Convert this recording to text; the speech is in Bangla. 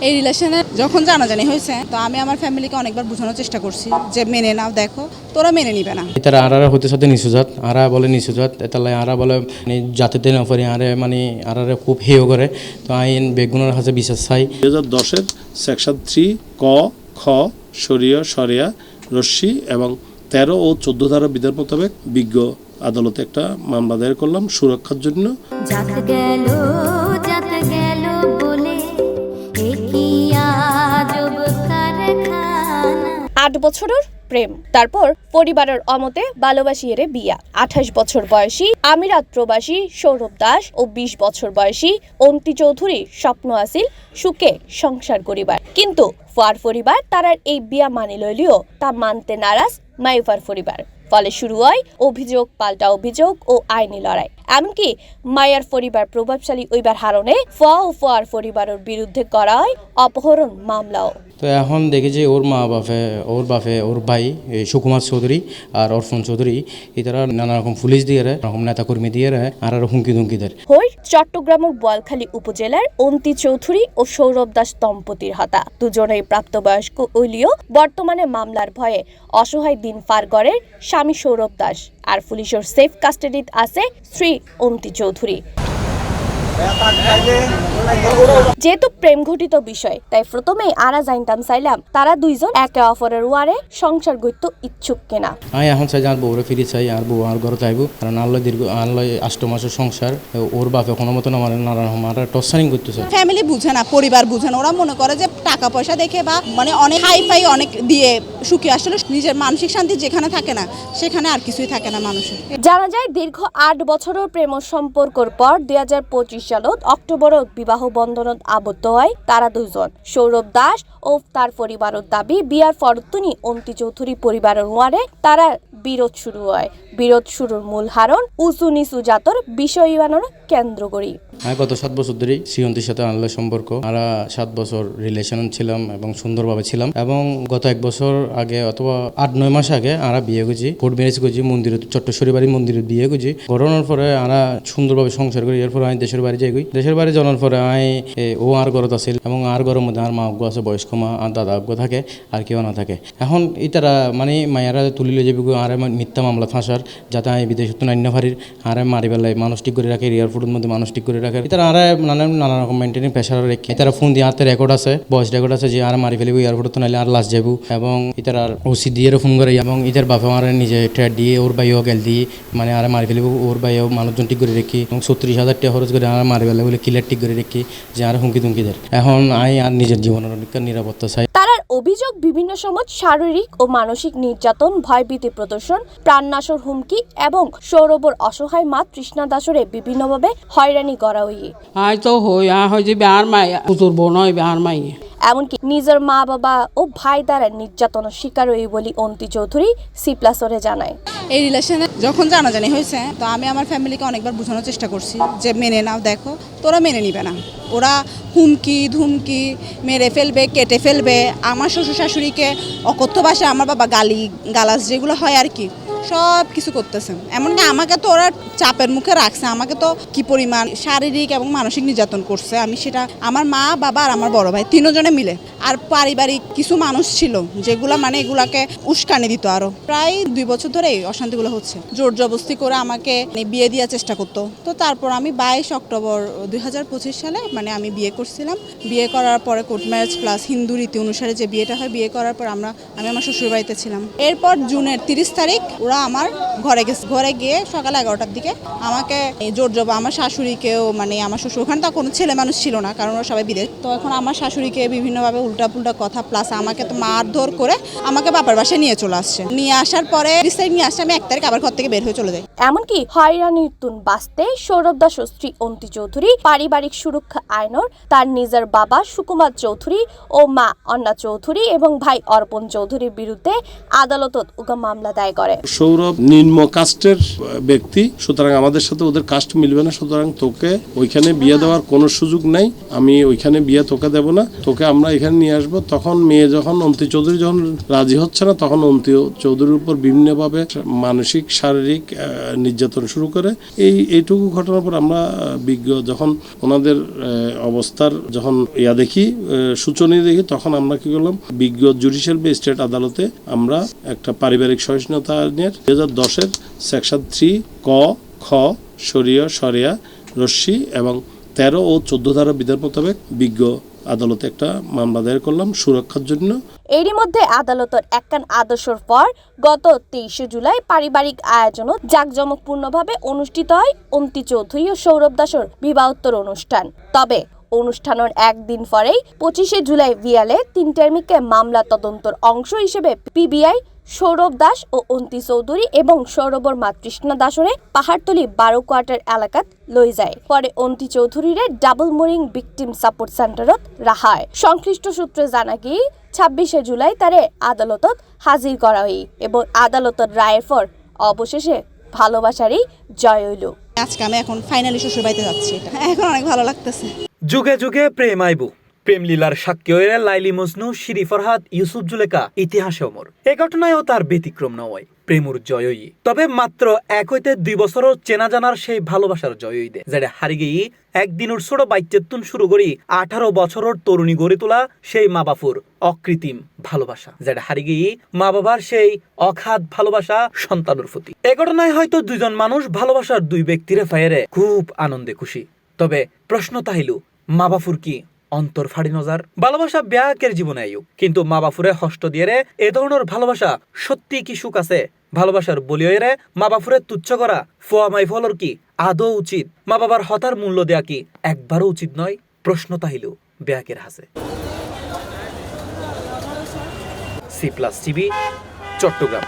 এই রিলেশনে যখন জানাজানি হয়েছে তো আমি আমার ফ্যামিলিকে অনেকবার বোঝানোর চেষ্টা করছি যে মেনে নাও, দেখো তোরা মেনে নিবে না। তারা আরারা হতে সাথে নিশুজাত, আরা বলে নিশুজাত, তাহলে আরা বলে মানে জাতিতে নফরি আরে মানে আরারে খুব হেয় করে। তো আইন বেগুনের হাতে বিশ্বাস চাই। 2010-এর সেকশন 3 ক খ শরিয়া রশ্মি এবং 13 ও 14 ধারা বিধান মোতাবেক বিজ্ঞ আদালতে একটা মামলা দায়ের করলাম সুরক্ষার জন্য। জাত গেল বলে কি আজব কারখানা। 8 বছরের প্রেম, তারপর পরিবারের অমতে ভালোবাসিয়ে বিয়া। 28 বছর বয়সী আমিরাত প্রবাসী সৌরভ দাস ও 20 বছর বয়সী অন্তি চৌধুরী স্বপ্ন আছিল সুখে সংসার করিবার, কিন্তু ফার পরিবার তারার এই বিয়া মানি লইলেও তা মানতে নারাজ মাইফার পরিবার। ফলে শুরু হয় অভিযোগ পাল্টা অভিযোগ ও আইনি লড়াই। এমনকি মায়ার পরিবার প্রভাবশালী ওইবার হারণে ফার পরিবারের বিরুদ্ধে করা হয় অপহরণ মামলাও। তো এখন দেখি যে ওর মা বাপে ওর ভাই সুকুমার চৌধুরী আর অর্পণ চৌধুরী এরা নানা রকম পুলিশ দিয়ে রকম নেতাকর্মী দিয়ে আর হুমকি ধুমকি দেয়। হই চট্টগ্রামের বোয়ালখালী উপজেলার অন্তি চৌধুরী ও সৌরভ দাস দম্পতির হতা। দুজনেই প্রাপ্তবয়স্ক হইলেও বর্তমানে মামলার ভয়ে অসহায় দিন পার করেন স্বামী সৌরভ দাস, আর পুলিশের সেফ কাস্টাডিত আছে স্ত্রী অন্তি চৌধুরী। যেহেতু প্রেম ঘটিত বিষয়, তাই প্রথমেই আরা জানতাম চাইলাম তারা দুইজন একে অপরের ওয়ারে সংসার গড়তে ইচ্ছুক কিনা। আমি এখন চাই আর বউরে ফিরে চাই, আর বউ আর ঘরে চাইব, কারণ আল্লাহ 8 মাসের সংসার ওর বাপে কোনো মতন আমার নানা টর্চারিং করতেছে। ফ্যামিলি বুঝে না, পরিবার বুঝে না, ওরা মনে করে যে টাকা পয়সা দেখে বা মানে অনেক হাই অনেক দিয়ে সুখী, আসলে নিজের মানসিক শান্তি যেখানে থাকে না সেখানে আর কিছুই থাকে না মানুষের। জানা যায় দীর্ঘ 8 বছরের প্রেম সম্পর্কের পর 2025 সালত অক্টোবরত বিবাহ বন্ধনত আবদ্ধ হয় তারা দুইজন। সৌরভ দাস ও তার পরিবারের দাবি বিয়ার ফরতুনি অন্তি চৌধুরী পরিবারের ওয়ারে তারা বিরোধ শুরু হয়। বিরোধ শুরুর মূল হারণ উঁচু নিচু জাতর বিষয় কেন্দ্র করি। আমি গত 7 বছর ধরে শ্রীয়ন্তীর সাথে আনলে সম্পর্ক, আমরা 7 বছর রিলেশন ছিলাম এবং সুন্দরভাবে ছিলাম, এবং গত 1 বছর আগে অথবা 8-9 মাস আগে আমরা বিয়ে করছি, কোর্ট ম্যারেজ করছি, মন্দিরে চট্টশ্বরী বাড়ির মন্দিরে বিয়ে করছি। ঘটনার পরে আমরা সুন্দরভাবে সংসার করি। এরপর আমি দেশের বাড়ি যাই, দেশের বাড়ি যাওয়ার পরে আমি ও আর ঘরত আছিল, এবং আর ঘরের মধ্যে আর মা আগ্য আছে, বয়স্ক মা আর দাদা আগ্য থাকে, আর কেউ না থাকে। এখন ইতারা মানে মায়েরা তুলিলে যাবি আর মিথ্যা মামলা ফাঁসার, যাতে আমি বিদেশ নান্য ফারির আর মারি বেলায় মানুষ ঠিক করে রাখে, এয়ারপোর্টের মধ্যে মানুষ ঠিক করে রাখে। এটার আর নানা রকম মেনটেনিং প্রেশার রেখে এটারা ফোন দিয়ে হাতে রেকর্ড আছে, ভয়েস রেকর্ড আছে যে আর মারি ফেলবো এয়ারপোর্টে তো নাইলে আর লাস্ট যাবো, এবং এটার আর ওসি দিয়ে ফোন করে, এবং এটার বাপা আমার নিজে ট্রেড দিয়ে ওর ভাইও গেল দিয়ে মানে আর মারি ফেলবো, ওর ভাইও মানুষজন ঠিক করে রেখি, এবং 36,000 টাকা খরচ করে আর মারি ফেলে বলে ক্লিয়ার ঠিক করে রেখি যে আর হুমকি ধুমকি দেয়। এখন আমি আর নিজের জীবনের নিরাপত্তা চাই। তারার অভিযোগ বিভিন্ন সময় শারীরিক ও মানসিক নির্যাতন, ভয়ভীতি প্রদর্শন, প্রাণনাশের হুমকি এবং সৌরভর অসহায় মা তৃষ্ণা দাসরে বিভিন্নভাবে হয়রানি করা হইয়ে। এমনকি নিজের মা বাবা ও ভাই দ্বারা নির্যাতনের শিকার হই বলি অন্তি চৌধুরী C+-রে জানায়। এই রিলেশনে যখন জানাজানি হয়েছে তো আমি আমার ফ্যামিলিকে অনেকবার বোঝানোর চেষ্টা করছি যে মেনে নাও, দেখো তোরা মেনে নিবে না। ওরা হুমকি ধুমকি, মেরে ফেলবে, কেটে ফেলবে, আমার শ্বশুর শাশুড়িকে অকথ্য ভাষায় আমার বাবা গালাস যেগুলো হয় আর কি সব কিছু করতেছে। এমনকি আমাকে তো ওরা চাপের মুখে রাখছে, আমাকে তো কি পরিমাণ শারীরিক এবং মানসিক নির্যাতন করছে আমি সেটা আমার মা বাবা আর আমার বড় ভাই 3 জনে মিলে, আর পারিবারিক কিছু মানুষ ছিল যেগুলো মানে এগুলাকে উস্কানি দিত। আরও প্রায় 2 বছর ধরে এই অশান্তিগুলো হচ্ছে, জোর জবরদস্তি করে আমাকে বিয়ে দেওয়ার চেষ্টা করতো। তো তারপর আমি 22 অক্টোবর 2025 সালে মানে আমি বিয়ে করছিলাম। বিয়ে করার পরে কোর্ট ম্যারেজ প্লাস হিন্দু রীতি অনুসারে যে বিয়েটা হয়, বিয়ে করার পর আমি আমার শ্বশুর বাড়িতে ছিলাম। এরপর জুনের 30 তারিখ ওরা আমার ঘরে গেছে। ঘরে গিয়ে সকাল 11টার দিকে আমাকে জোর জব, আমার শাশুড়িকেও মানে আমার শ্বশুর, ওখানে তো কোনো ছেলে মানুষ ছিল না কারণ ওরা সবাই বিদেশ। তো এখন আমার শাশুড়িকে বিভিন্নভাবে উল্টাপুল্টা কথা প্লাস আমাকে তো মারধর করে আমাকে বাবার বাসায় নিয়ে চলে আসছে। নিয়ে আসার পরে 30 তারিখ নিয়ে আসছে, আমি 1 তারিখ আবার ঘর থেকে বের হয়ে চলে যাই। এমনকি হয়রানির তুন বাঁচতে সৌরভ দাস ও স্ত্রী অন্তি চৌধুরী পারিবারিক সুরক্ষা আইনের তার নিজের বাবা সুকুমার চৌধুরী ও মা অন্না চৌধুরী এবং ভাই অর্পণ চৌধুরীর বিরুদ্ধে আদালতত মামলা দায় করে। সৌরভ নিম্ন কাস্টের ব্যক্তি, সুতরাং আমাদের সাথে ওদের কাস্ট মিলবে না, সুতরাং তোকে ওইখানে বিয়ে দেওয়ার কোনো সুযোগ নাই, আমি ওইখানে বিয়ে তোকে দেব না, তোকে আমরা এখানে নিয়ে আসবো। তখন মেয়ে যখন অন্তি চৌধুরী যখন রাজি হচ্ছে না, তখন অন্তি চৌধুরীর উপর বিভিন্নভাবে মানসিক শারীরিক নির্যাতন শুরু করে। এইটুকু ঘটনার পর আমরা বিজ্ঞ যখন ওনাদের অবস্থার যখন দেখি সূচনা দেখি, তখন আমরা কি করলাম, বিজ্ঞ জুডিশিয়াল ম্যাজিস্ট্রেট আদালতে আমরা একটা পারিবারিক সহিষ্ণুতা আইনের 2010-এর সেকশন 3 ক খ সরিয়া রশ্মি এবং 13 ও 14 ধারা বিধান মোতাবেক বিজ্ঞ আদালতে একটা মামলা দায়ের করলাম সুরক্ষার জন্য। এরই মধ্যে আদালতের একখান আদেশের পর গত 23 জুলাই পারিবারিক আয়োজনত জাঁকজমকপূর্ণভাবে অনুষ্ঠিত হয় অন্তি চৌধুরী ও সৌরভ দাসের বিবাহোত্তর অনুষ্ঠান। তবে অনুষ্ঠানের একদিন পরেই 25 জুলাই বিয়ালে 3 টার্মিকে মামলা তদন্তের অংশ হিসেবে পিবিআই সৌরভ দাস ও অন্তি চৌধুরী এবং সৌরভর মা তৃষ্ণা দাসরে পাহাড়তলি 12 কোয়ার্টার এলাকাত লই যায়। পরে অন্তি চৌধুরীরে ডাবল মোরিং ভিকটিম সাপোর্ট সেন্টারত রাখা হয়। সংশ্লিষ্ট সূত্রে জানা গিয়ে 26 জুলাই তারে আদালতত হাজির করা হয় এবং আদালতের রায়ের পর অবশেষে ভালোবাসারই জয় হইল। আজকে আমি এখন ফাইনালি শ্বশুর বাড়িতে যাচ্ছি, এখন অনেক ভালো লাগতেছে। যুগে যুগে প্রেম আইবু, প্রেম লীলার সাক্ষী হয়ে লাইলি মজনু, শিরি ফরহাদ, ইউসুফ জুলেখা ইতিহাসে অমর। এই ঘটনায়ও তার ব্যতিক্রম নয়, প্রেমুর জয়ই। তবে মাত্র 1 হইতে 2 বছরও চেনা জানার সেই ভালোবাসার জয়ই দে, যেটা হারি গিয়ে একদিনের ছোট বাইচেতুন শুরু করি 18 বছরের তরুণী গড়ে তোলা সেই মা বাপুর অকৃত্রিম ভালোবাসা, যেটা হারি গিয়ে মা বাবার সেই অখাত ভালোবাসা সন্তানের প্রতি। এই ঘটনায় হয়তো 2 জন মানুষ ভালোবাসার 2 ব্যক্তিরে ফায়ারে খুব আনন্দে খুশি। তবে প্রশ্ন তাহিলু, মা বাপুর কি অন্তর ফাড়ি নজার? ভালোবাসা ব্যাকের জীবনে আয়ু, কিন্তু মা বাপুরে হষ্ট দিয়ে রে এ ধরনের ভালোবাসা সত্যি কি সুখ আছে? ভালোবাসার বলিয়ে রে মা বাপুরে তুচ্ছ করা ফোয়া মাই ফলর কি আদৌ উচিত? মা বাবার হতার মূল্য দেয়া কি একবারও উচিত নয়? প্রশ্ন তাহিলু ব্যাকের হাসে। C+ TV, Chittagong.